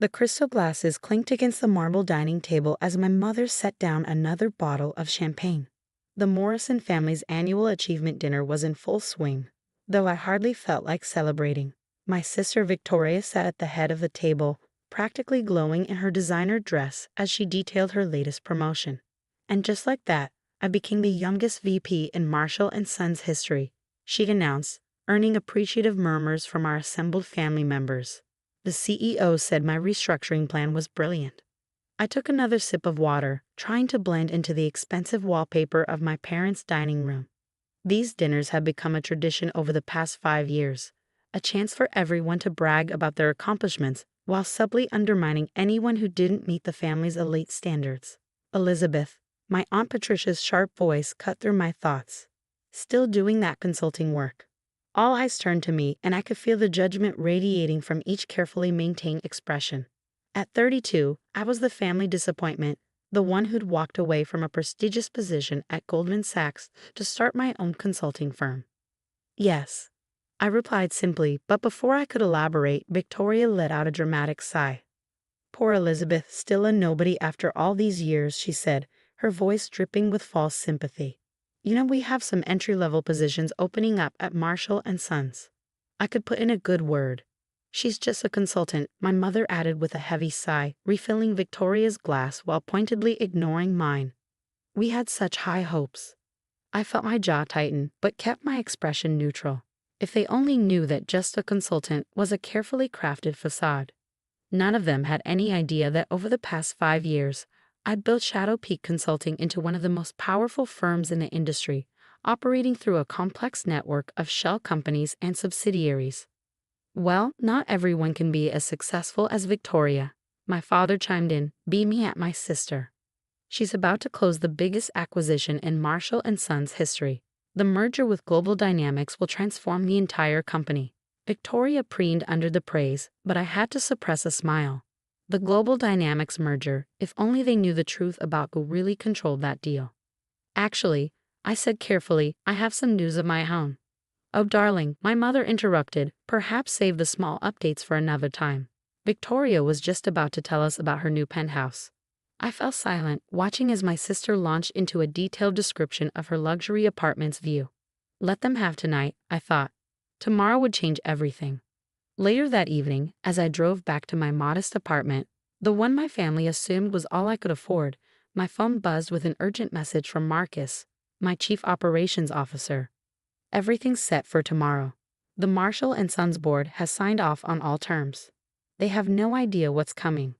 The crystal glasses clinked against the marble dining table as my mother set down another bottle of champagne. The Morrison family's annual achievement dinner was in full swing, though I hardly felt like celebrating. My sister Victoria sat at the head of the table, practically glowing in her designer dress as she detailed her latest promotion. And just like that, I became the youngest VP in Marshall & Sons history, she'd announced, earning appreciative murmurs from our assembled family members. The CEO said my restructuring plan was brilliant. I took another sip of water, trying to blend into the expensive wallpaper of my parents' dining room. These dinners have become a tradition over the past 5 years, a chance for everyone to brag about their accomplishments while subtly undermining anyone who didn't meet the family's elite standards. Elizabeth, my Aunt Patricia's sharp voice cut through my thoughts. Still doing that consulting work. All eyes turned to me, and I could feel the judgment radiating from each carefully maintained expression. At 32, I was the family disappointment, the one who'd walked away from a prestigious position at Goldman Sachs to start my own consulting firm. Yes, I replied simply, but before I could elaborate, Victoria let out a dramatic sigh. Poor Elizabeth, still a nobody after all these years, she said, her voice dripping with false sympathy. You know, we have some entry-level positions opening up at Marshall & Sons. I could put in a good word. She's just a consultant, my mother added with a heavy sigh, refilling Victoria's glass while pointedly ignoring mine. We had such high hopes. I felt my jaw tighten, but kept my expression neutral. If they only knew that just a consultant was a carefully crafted facade. None of them had any idea that over the past 5 years, I'd built Shadow Peak Consulting into one of the most powerful firms in the industry, operating through a complex network of shell companies and subsidiaries. Well, not everyone can be as successful as Victoria, my father chimed in, beaming at my sister. She's about to close the biggest acquisition in Marshall & Sons history. The merger with Global Dynamics will transform the entire company. Victoria preened under the praise, but I had to suppress a smile. The Global Dynamics merger, if only they knew the truth about who really controlled that deal. Actually, I said carefully, I have some news of my own. Oh darling, my mother interrupted, perhaps save the small updates for another time. Victoria was just about to tell us about her new penthouse. I fell silent, watching as my sister launched into a detailed description of her luxury apartment's view. Let them have tonight, I thought. Tomorrow would change everything. Later that evening, as I drove back to my modest apartment, the one my family assumed was all I could afford, my phone buzzed with an urgent message from Marcus, my chief operations officer. Everything's set for tomorrow. The Marshall & Sons board has signed off on all terms. They have no idea what's coming.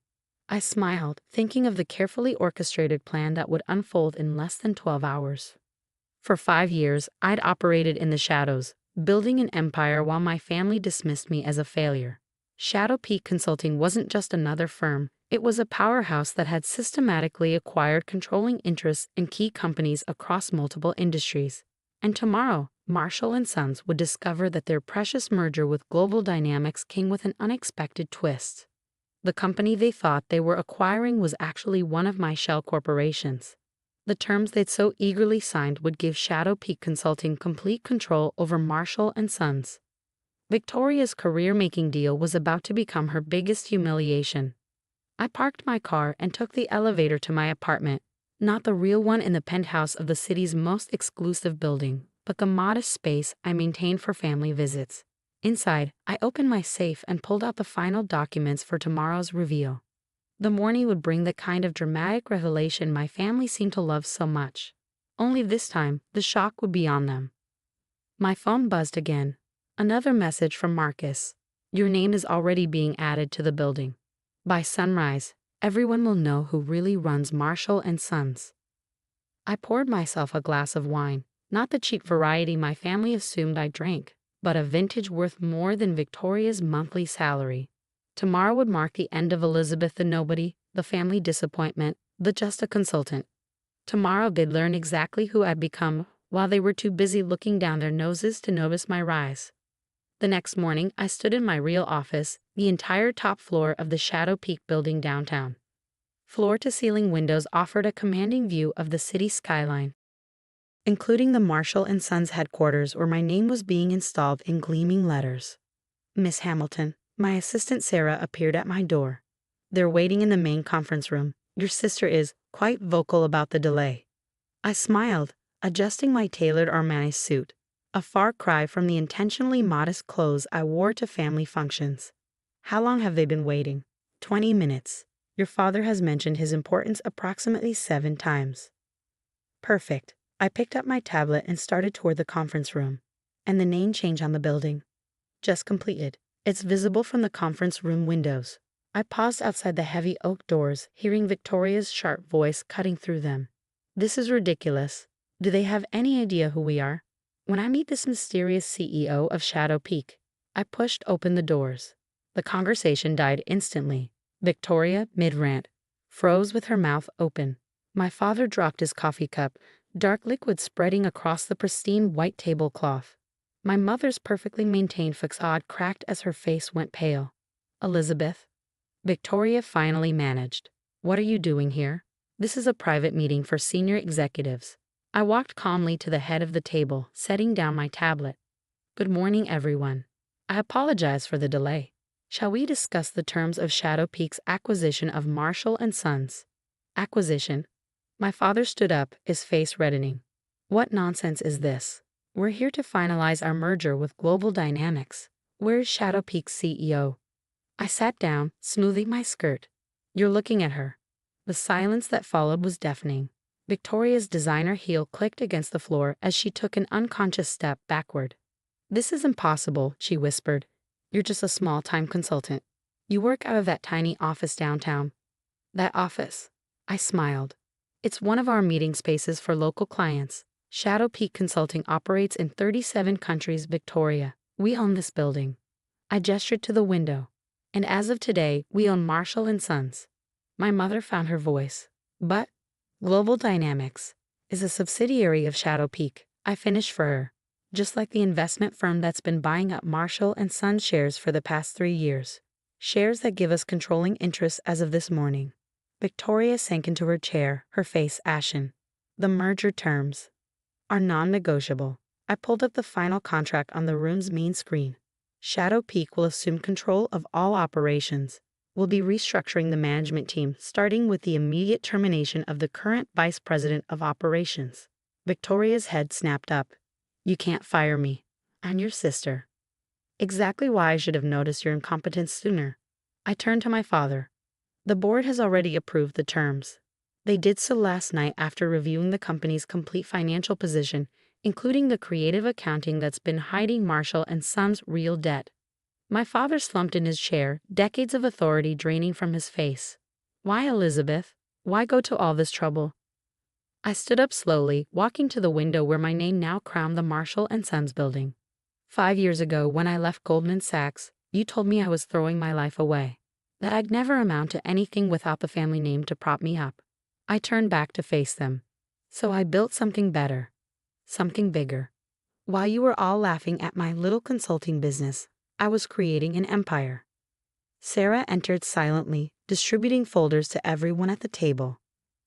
I smiled, thinking of the carefully orchestrated plan that would unfold in less than 12 hours. For 5 years, I'd operated in the shadows, building an empire while my family dismissed me as a failure. Shadow Peak Consulting wasn't just another firm, it was a powerhouse that had systematically acquired controlling interests in key companies across multiple industries. And tomorrow, Marshall & Sons would discover that their precious merger with Global Dynamics came with an unexpected twist. The company they thought they were acquiring was actually one of my shell corporations. The terms they'd so eagerly signed would give Shadow Peak Consulting complete control over Marshall & Sons. Victoria's career-making deal was about to become her biggest humiliation. I parked my car and took the elevator to my apartment, not the real one in the penthouse of the city's most exclusive building, but the modest space I maintained for family visits. Inside, I opened my safe and pulled out the final documents for tomorrow's reveal. The morning would bring the kind of dramatic revelation my family seemed to love so much. Only this time, the shock would be on them. My phone buzzed again. Another message from Marcus. Your name is already being added to the building. By sunrise, everyone will know who really runs Marshall & Sons. I poured myself a glass of wine, not the cheap variety my family assumed I drank, but a vintage worth more than Victoria's monthly salary. Tomorrow would mark the end of Elizabeth the nobody, the family disappointment, the just a consultant. Tomorrow they'd learn exactly who I'd become, while they were too busy looking down their noses to notice my rise. The next morning, I stood in my real office, the entire top floor of the Shadow Peak building downtown. Floor-to-ceiling windows offered a commanding view of the city skyline, including the Marshall & Sons headquarters where my name was being installed in gleaming letters. Miss Hamilton. My assistant Sarah appeared at my door. They're waiting in the main conference room. Your sister is quite vocal about the delay. I smiled, adjusting my tailored Armani suit, a far cry from the intentionally modest clothes I wore to family functions. How long have they been waiting? 20 minutes. Your father has mentioned his importance approximately 7 times. Perfect. I picked up my tablet and started toward the conference room. And the name change on the building. Just completed. It's visible from the conference room windows. I paused outside the heavy oak doors, hearing Victoria's sharp voice cutting through them. This is ridiculous. Do they have any idea who we are? When I meet this mysterious CEO of Shadow Peak, I pushed open the doors. The conversation died instantly. Victoria, mid-rant, froze with her mouth open. My father dropped his coffee cup, dark liquid spreading across the pristine white tablecloth. My mother's perfectly maintained facade cracked as her face went pale. Elizabeth? Victoria finally managed. What are you doing here? This is a private meeting for senior executives. I walked calmly to the head of the table, setting down my tablet. Good morning, everyone. I apologize for the delay. Shall we discuss the terms of Shadow Peak's acquisition of Marshall & Sons? Acquisition? My father stood up, his face reddening. What nonsense is this? We're here to finalize our merger with Global Dynamics. Where is Shadow Peak's CEO? I sat down, smoothing my skirt. You're looking at her. The silence that followed was deafening. Victoria's designer heel clicked against the floor as she took an unconscious step backward. This is impossible, she whispered. You're just a small-time consultant. You work out of that tiny office downtown. That office. I smiled. It's one of our meeting spaces for local clients. Shadow Peak Consulting operates in 37 countries, Victoria. We own this building. I gestured to the window. And as of today, we own Marshall & Sons. My mother found her voice. But Global Dynamics is a subsidiary of Shadow Peak. I finished for her. Just like the investment firm that's been buying up Marshall & Sons shares for the past 3 years. Shares that give us controlling interest as of this morning. Victoria sank into her chair, her face ashen. The merger terms are non-negotiable. I pulled up the final contract on the room's main screen. Shadow Peak will assume control of all operations. We'll be restructuring the management team, starting with the immediate termination of the current vice president of operations. Victoria's head snapped up. You can't fire me. I'm your sister. Exactly why I should have noticed your incompetence sooner. I turned to my father. The board has already approved the terms. They did so last night after reviewing the company's complete financial position, including the creative accounting that's been hiding Marshall & Sons' real debt. My father slumped in his chair, decades of authority draining from his face. Why, Elizabeth? Why go to all this trouble? I stood up slowly, walking to the window where my name now crowned the Marshall & Sons building. 5 years ago, when I left Goldman Sachs, you told me I was throwing my life away, that I'd never amount to anything without the family name to prop me up. I turned back to face them. So I built something better, something bigger. While you were all laughing at my little consulting business, I was creating an empire. Sarah entered silently, distributing folders to everyone at the table.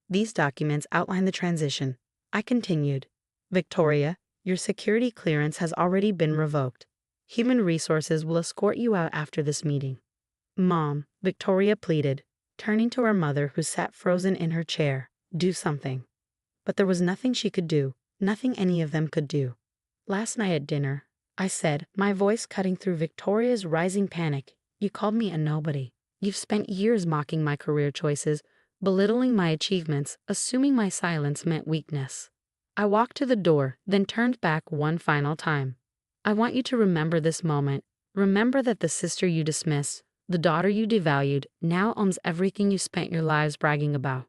These documents outline the transition. I continued. Victoria, your security clearance has already been revoked. Human Resources will escort you out after this meeting. Mom, Victoria pleaded, turning to her mother who sat frozen in her chair. Do something. But there was nothing she could do, nothing any of them could do. Last night at dinner, I said, my voice cutting through Victoria's rising panic, you called me a nobody. You've spent years mocking my career choices, belittling my achievements, assuming my silence meant weakness. I walked to the door, then turned back one final time. I want you to remember this moment. Remember that the sister you dismissed, the daughter you devalued, now owns everything you spent your lives bragging about.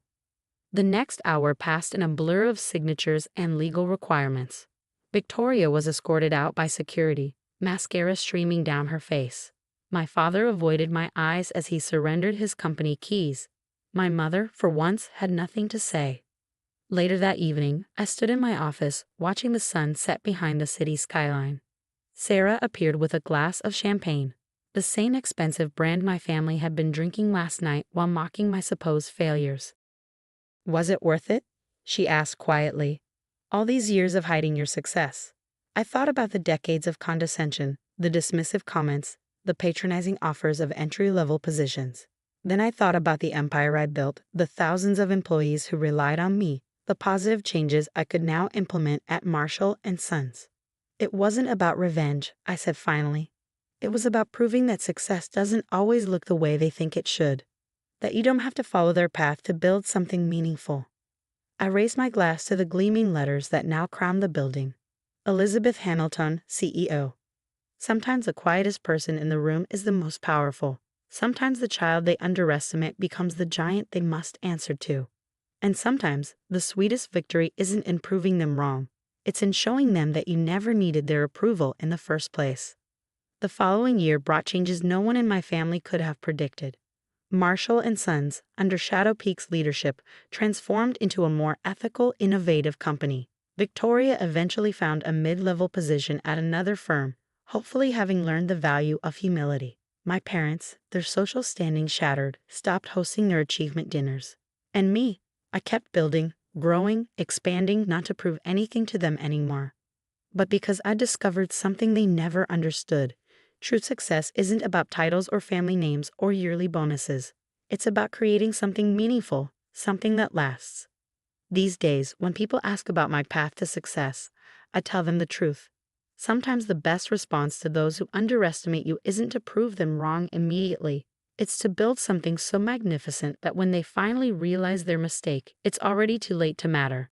The next hour passed in a blur of signatures and legal requirements. Victoria was escorted out by security, mascara streaming down her face. My father avoided my eyes as he surrendered his company keys. My mother, for once, had nothing to say. Later that evening, I stood in my office, watching the sun set behind the city skyline. Sarah appeared with a glass of champagne, the same expensive brand my family had been drinking last night while mocking my supposed failures. Was it worth it? She asked quietly. All these years of hiding your success. I thought about the decades of condescension, the dismissive comments, the patronizing offers of entry-level positions. Then I thought about the empire I built, the thousands of employees who relied on me, the positive changes I could now implement at Marshall and Sons. It wasn't about revenge, I said finally. It was about proving that success doesn't always look the way they think it should, that you don't have to follow their path to build something meaningful. I raised my glass to the gleaming letters that now crowned the building. Elizabeth Hamilton, CEO. Sometimes the quietest person in the room is the most powerful. Sometimes the child they underestimate becomes the giant they must answer to. And sometimes the sweetest victory isn't in proving them wrong. It's in showing them that you never needed their approval in the first place. The following year brought changes no one in my family could have predicted. Marshall and Sons, under Shadow Peak's leadership, transformed into a more ethical, innovative company. Victoria eventually found a mid-level position at another firm, hopefully having learned the value of humility. My parents, their social standing shattered, stopped hosting their achievement dinners. And me, I kept building, growing, expanding, not to prove anything to them anymore, but because I discovered something they never understood. True success isn't about titles or family names or yearly bonuses. It's about creating something meaningful, something that lasts. These days, when people ask about my path to success, I tell them the truth. Sometimes the best response to those who underestimate you isn't to prove them wrong immediately. It's to build something so magnificent that when they finally realize their mistake, it's already too late to matter.